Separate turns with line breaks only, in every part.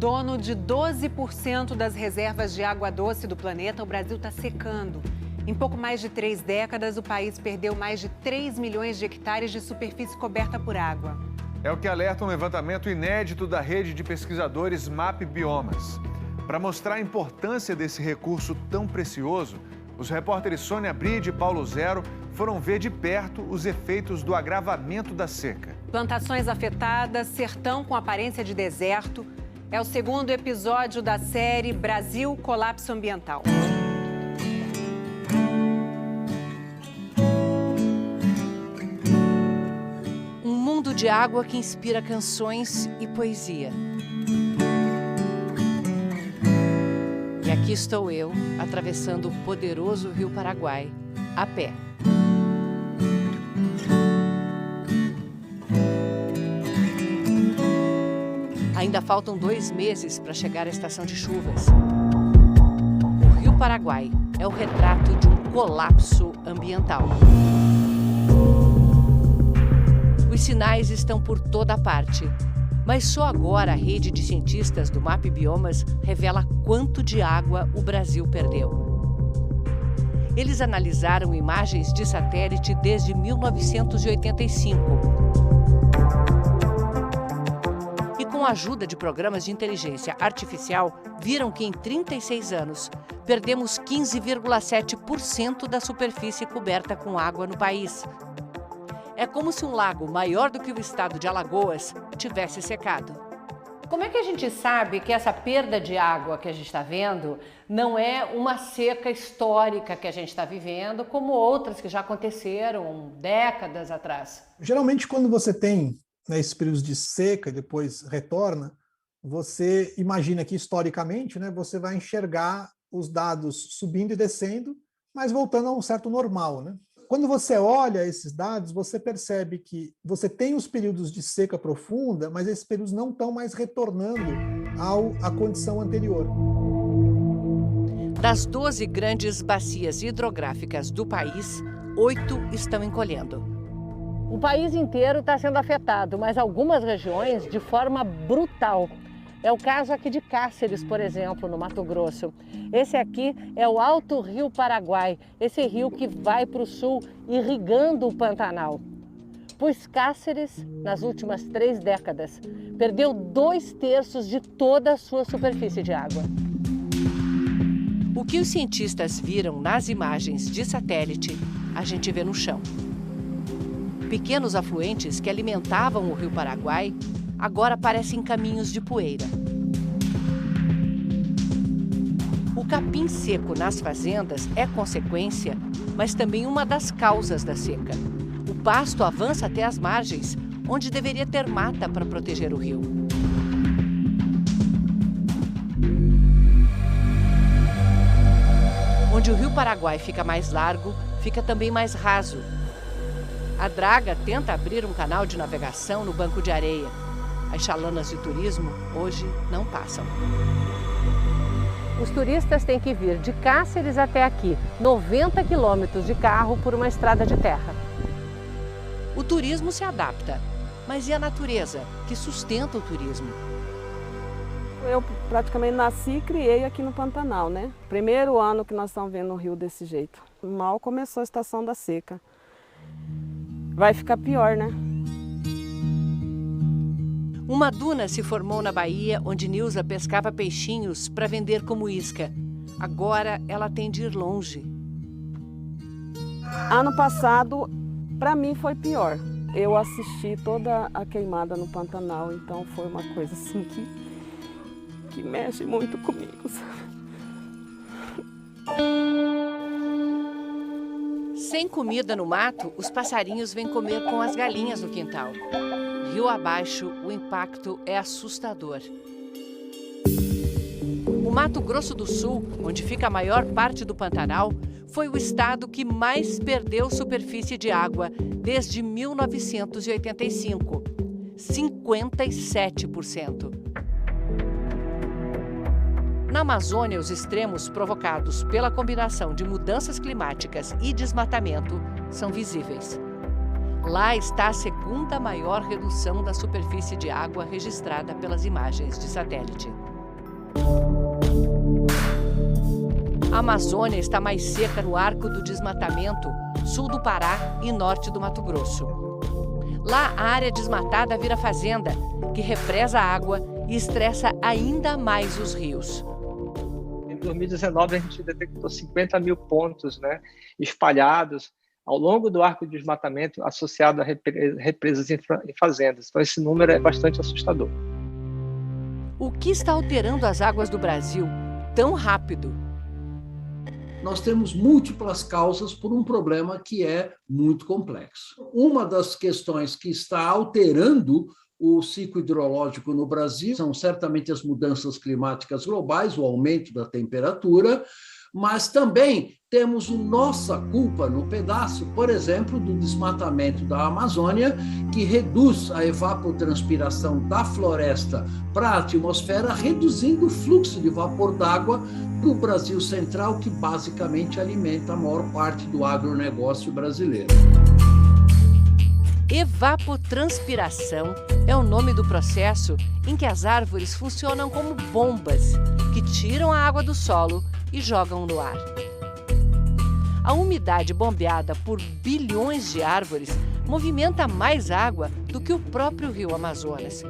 Dono de 12% das reservas de água doce do planeta, o Brasil está secando. Em pouco mais de 3 décadas, o país perdeu mais de 3 milhões de hectares de superfície coberta por água.
É o que alerta um levantamento inédito da rede de pesquisadores MAP Biomas. Para mostrar a importância desse recurso tão precioso, os repórteres Sônia Bride e Paulo Zero foram ver de perto os efeitos do agravamento da seca.
Plantações afetadas, sertão com aparência de deserto. É o segundo episódio da série Brasil Colapso Ambiental.
Um mundo de água que inspira canções e poesia. E aqui estou eu, atravessando o poderoso Rio Paraguai, a pé. Ainda faltam 2 meses para chegar à estação de chuvas. O Rio Paraguai é o retrato de um colapso ambiental. Os sinais estão por toda parte, mas só agora a rede de cientistas do MAP Biomas revela quanto de água o Brasil perdeu. Eles analisaram imagens de satélite desde 1985. E com a ajuda de programas de inteligência artificial, viram que em 36 anos perdemos 15,7% da superfície coberta com água no país. É como se um lago maior do que o estado de Alagoas tivesse secado.
Como é que a gente sabe que essa perda de água que a gente está vendo não é uma seca histórica que a gente está vivendo, como outras que já aconteceram décadas atrás?
Geralmente, quando você tem esses períodos de seca e depois retorna, você imagina que, historicamente, você vai enxergar os dados subindo e descendo, mas voltando a um certo normal, Quando você olha esses dados, você percebe que você tem os períodos de seca profunda, mas esses períodos não estão mais retornando à condição anterior.
Das 12 grandes bacias hidrográficas do país, 8 estão encolhendo.
O país inteiro está sendo afetado, mas algumas regiões de forma brutal. É o caso aqui de Cáceres, por exemplo, no Mato Grosso. Esse aqui é o Alto Rio Paraguai, esse rio que vai para o sul, irrigando o Pantanal. Pois Cáceres, nas últimas 3 décadas, perdeu 2/3 de toda a sua superfície de água.
O que os cientistas viram nas imagens de satélite, a gente vê no chão. Pequenos afluentes que alimentavam o Rio Paraguai agora parecem caminhos de poeira. O capim seco nas fazendas é consequência, mas também uma das causas da seca. O pasto avança até as margens, onde deveria ter mata para proteger o rio. Onde o Rio Paraguai fica mais largo, fica também mais raso. A draga tenta abrir um canal de navegação no banco de areia. As chalanas de turismo hoje não passam.
Os turistas têm que vir de Cáceres até aqui, 90 quilômetros de carro por uma estrada de terra.
O turismo se adapta, mas e a natureza, que sustenta o turismo?
Eu praticamente nasci e criei aqui no Pantanal, Primeiro ano que nós estamos vendo o rio desse jeito. Mal começou a estação da seca. Vai ficar pior,
Uma duna se formou na Bahia, onde Nilza pescava peixinhos para vender como isca. Agora ela tem de ir longe.
Ano passado, para mim, foi pior. Eu assisti toda a queimada no Pantanal, então foi uma coisa assim que mexe muito comigo,
Sem comida no mato, os passarinhos vêm comer com as galinhas no quintal. Rio abaixo, o impacto é assustador. O Mato Grosso do Sul, onde fica a maior parte do Pantanal, foi o estado que mais perdeu superfície de água desde 1985. 57%. Na Amazônia, os extremos provocados pela combinação de mudanças climáticas e desmatamento são visíveis. Lá está a segunda maior redução da superfície de água registrada pelas imagens de satélite. Amazônia está mais seca no Arco do Desmatamento, sul do Pará e norte do Mato Grosso. Lá, a área desmatada vira fazenda, que represa a água e estressa ainda mais os rios.
Em 2019, a gente detectou 50 mil pontos, né, espalhados ao longo do arco de desmatamento associado a represas em fazendas. Então, esse número é bastante assustador.
O que está alterando as águas do Brasil tão rápido?
Nós temos múltiplas causas por um problema que é muito complexo. Uma das questões que está alterando o ciclo hidrológico no Brasil são certamente as mudanças climáticas globais, o aumento da temperatura, mas também temos nossa culpa no pedaço, por exemplo, do desmatamento da Amazônia, que reduz a evapotranspiração da floresta para a atmosfera, reduzindo o fluxo de vapor d'água para o Brasil central, que basicamente alimenta a maior parte do agronegócio brasileiro.
Evapotranspiração é o nome do processo em que as árvores funcionam como bombas que tiram a água do solo e jogam no ar. A umidade bombeada por bilhões de árvores movimenta mais água do que o próprio rio Amazonas.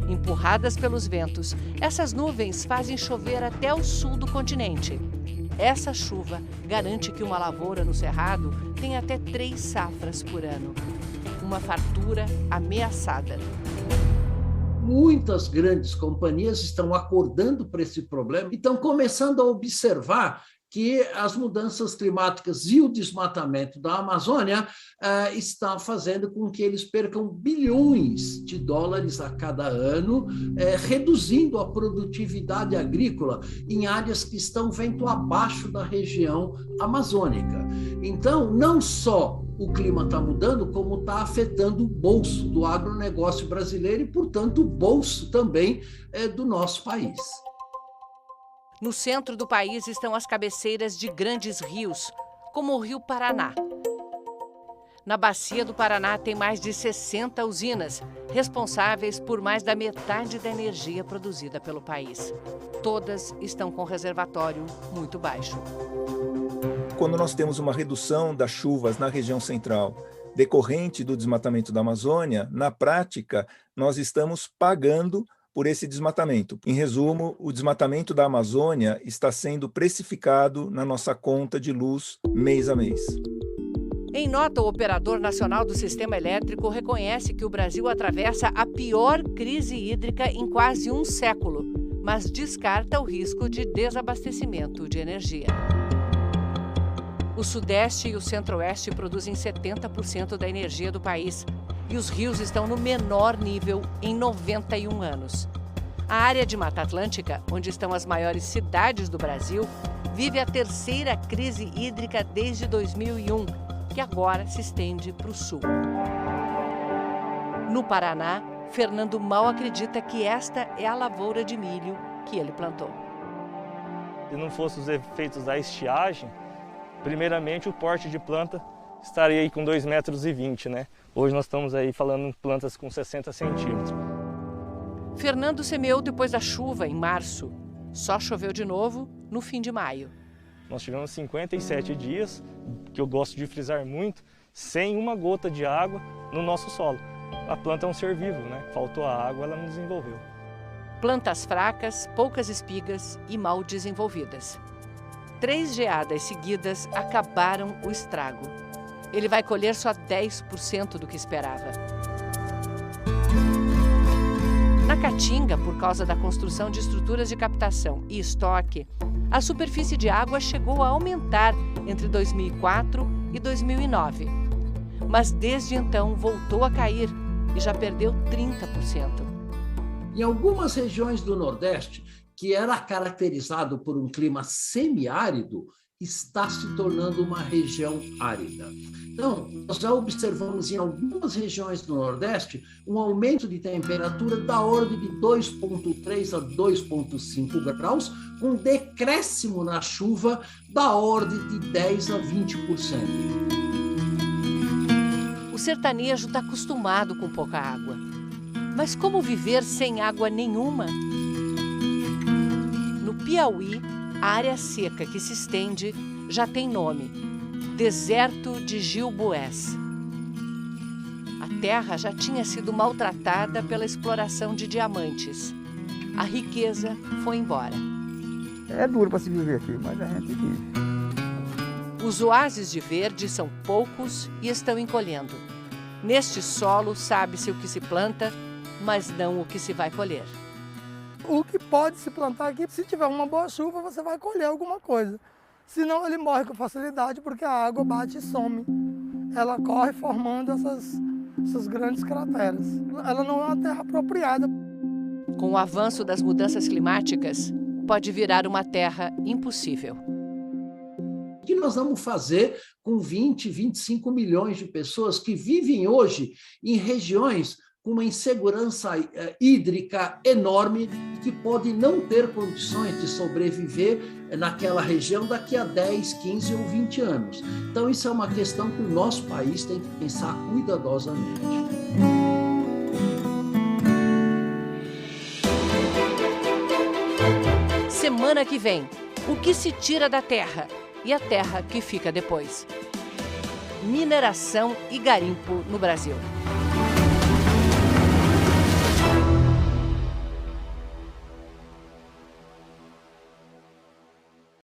Empurradas pelos ventos, essas nuvens fazem chover até o sul do continente. Essa chuva garante que uma lavoura no Cerrado tem até 3 safras por ano. Uma fartura ameaçada.
Muitas grandes companhias estão acordando para esse problema e estão começando a observar que as mudanças climáticas e o desmatamento da Amazônia está fazendo com que eles percam bilhões de dólares a cada ano, reduzindo a produtividade agrícola em áreas que estão vento abaixo da região amazônica. Então, não só o clima está mudando, como está afetando o bolso do agronegócio brasileiro e, portanto, o bolso também do nosso país.
No centro do país estão as cabeceiras de grandes rios, como o Rio Paraná. Na bacia do Paraná tem mais de 60 usinas, responsáveis por mais da metade da energia produzida pelo país. Todas estão com reservatório muito baixo.
Quando nós temos uma redução das chuvas na região central, decorrente do desmatamento da Amazônia, na prática, nós estamos pagando por esse desmatamento. Em resumo, o desmatamento da Amazônia está sendo precificado na nossa conta de luz mês a mês.
Em nota, o Operador Nacional do Sistema Elétrico reconhece que o Brasil atravessa a pior crise hídrica em quase um século, mas descarta o risco de desabastecimento de energia. O Sudeste e o Centro-Oeste produzem 70% da energia do país e os rios estão no menor nível em 91 anos. A área de Mata Atlântica, onde estão as maiores cidades do Brasil, vive a terceira crise hídrica desde 2001, que agora se estende para o sul. No Paraná, Fernando mal acredita que esta é a lavoura de milho que ele plantou.
Se não fossem os efeitos da estiagem, primeiramente o porte de planta estaria aí com 2,20 metros, né? Hoje nós estamos aí falando em plantas com 60 centímetros.
Fernando semeou depois da chuva, em março. Só choveu de novo no fim de maio.
Nós tivemos 57 dias, que eu gosto de frisar muito, sem uma gota de água no nosso solo. A planta é um ser vivo, né? Faltou a água, ela não desenvolveu.
Plantas fracas, poucas espigas e mal desenvolvidas. 3 geadas seguidas acabaram o estrago. Ele vai colher só 10% do que esperava. Na Caatinga, por causa da construção de estruturas de captação e estoque, a superfície de água chegou a aumentar entre 2004 e 2009. Mas desde então voltou a cair e já perdeu 30%.
Em algumas regiões do Nordeste, que era caracterizado por um clima semiárido, está se tornando uma região árida. Então, nós já observamos em algumas regiões do Nordeste um aumento de temperatura da ordem de 2,3 a 2,5 graus, com decréscimo na chuva da ordem de 10 a 20%.
O sertanejo está acostumado com pouca água. Mas como viver sem água nenhuma? No Piauí, A área seca que se estende já tem nome: Deserto de Gilboés. A terra já tinha sido maltratada pela exploração de diamantes. A riqueza foi embora.
É duro para se viver aqui, mas a gente vive.
Os oásis de verde são poucos e estão encolhendo. Neste solo sabe-se o que se planta, mas não o que se vai colher.
O que pode se plantar aqui, se tiver uma boa chuva, você vai colher alguma coisa. Senão ele morre com facilidade porque a água bate e some. Ela corre formando essas grandes crateras. Ela não é uma terra apropriada.
Com o avanço das mudanças climáticas, pode virar uma terra impossível.
O que nós vamos fazer com 20, 25 milhões de pessoas que vivem hoje em regiões com uma insegurança hídrica enorme, que podem não ter condições de sobreviver naquela região daqui a 10, 15 ou 20 anos. Então, isso é uma questão que o nosso país tem que pensar cuidadosamente.
Semana que vem, o que se tira da terra e a terra que fica depois. Mineração e garimpo no Brasil.